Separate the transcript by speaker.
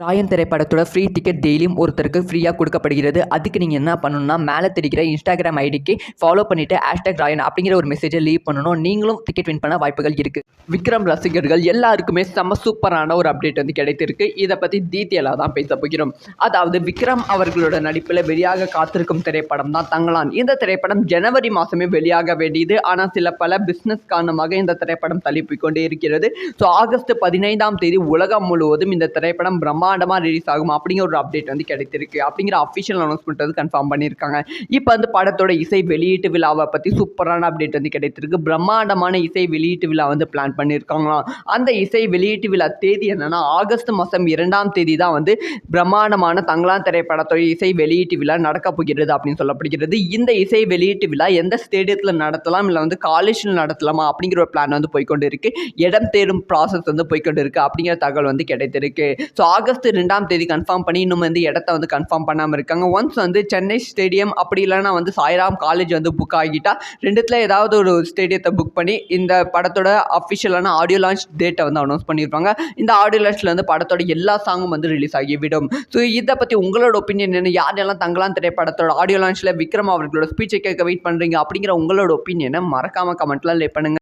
Speaker 1: ராயன் திரைப்படத்தோட free ticket டெய்லியும் ஒருத்தருக்கு ஃப்ரீயாக கொடுக்கப்படுகிறது. அதுக்கு நீங்கள் என்ன பண்ணணும்னா, மேலே தெரிகிற இன்ஸ்டாகிராம் ஐடிக்கு ஃபாலோ பண்ணிவிட்டு #ராயன் அப்படிங்கிற ஒரு மெசேஜை லீவ் பண்ணணும். நீங்களும் டிக்கெட் வின் பண்ண வாய்ப்புகள் இருக்குது. விக்ரம் ரசிகர்கள் எல்லாருக்குமே செம்ம சூப்பரான ஒரு அப்டேட் வந்து கிடைத்திருக்கு. இதை பற்றி டீட்டெயிலாக தான் பேச போகிறோம். அதாவது விக்ரம் அவர்களோட நடிப்பில் வெளியாக காத்திருக்கும் திரைப்படம் தான் தங்கலான். இந்த திரைப்படம் ஜனவரி மாதமே வெளியாக வேண்டியது. ஆனால் பல பிஸ்னஸ் காரணமாக இந்த திரைப்படம் தள்ளி போய்கொண்டே இருக்கிறது. ஸோ ஆகஸ்ட் 15ஆம் தேதி உலகம் முழுவதும் இந்த திரைப்படம் பிரம்மாண்டமாக ரிலீஸ் ஆகும் அப்படிங்கிற ஒரு அப்டேட் வந்து கிடைத்திருக்கு. அப்படிங்கிற அஃபிஷியல் அனௌன்ஸ்மெண்ட் வந்து கன்ஃபார்ம் பண்ணியிருக்காங்க. இப்போ வந்து படத்தோட இசை வெளியீட்டு விழாவை பற்றி சூப்பரான அப்டேட் வந்து கிடைத்திருக்கு. பிரம்மாண்டமான இசை வெளியீட்டு விழா வந்து பிளான் பண்ணியிருக்காங்களாம். அந்த இசை வெளியீட்டு விழா தேதி என்னன்னா, ஆகஸ்ட் மாதம் 2ஆம் தேதி தான் வந்து பிரம்மாண்டமான தங்கலான் திரைப்படத்தோட இசை வெளியீட்டு விழா நடக்க போகிறது அப்படின்னு சொல்லப்படுகிறது. இந்த இசை வெளியீட்டு விழா எந்த ஸ்டேடியத்தில் நடத்தலாம், இல்லை வந்து காலேஜில் நடத்தலாமா அப்படிங்கிற ஒரு பிளான் வந்து போய்கொண்டு இருக்கு. இடம் தேடும் ப்ராசஸ் வந்து போய்கொண்டு இருக்கு அப்படிங்கிற தகவல் வந்து கிடைத்திருக்கு. ஸோ ஆகஸ்ட் 2ஆம் தேதி கன்ஃபார்ம் பண்ணி இன்னும் வந்து இடத்த வந்து கன்ஃபார்ம் பண்ணாமல் இருக்காங்க. ஒன்ஸ் வந்து சென்னை ஸ்டேடியம் அப்படி இல்லைன்னா வந்து சாய்ராம் காலேஜ் வந்து புக் ஆகிட்டா, ரெண்டுத்தில் ஏதாவது ஒரு ஸ்டேடியத்தை புக் பண்ணி இந்த படத்தோட அஃபிஷியலான ஆடியோ லான்ச் டேட்டை வந்து அனௌன்ஸ் பண்ணியிருப்பாங்க. இந்த ஆடியோ லான்ச்சில் வந்து படத்தோட எல்லா சாங்கும் வந்து ரிலீஸ் ஆகிவிடும். ஸோ இதை பற்றி உங்களோட ஒப்பீனியன் என்ன? யாரெல்லாம் தங்கலான் திரைப்படத்தோட ஆடியோ லான்ச்சில் விக்ரம் அவர்களோட ஸ்பீச்சை கேட்க வெயிட் பண்ணுறீங்க அப்படிங்கிற உங்களோட ஒப்பீனியனை மறக்காமல் கமெண்ட்டில் லே பண்ணுங்கள்.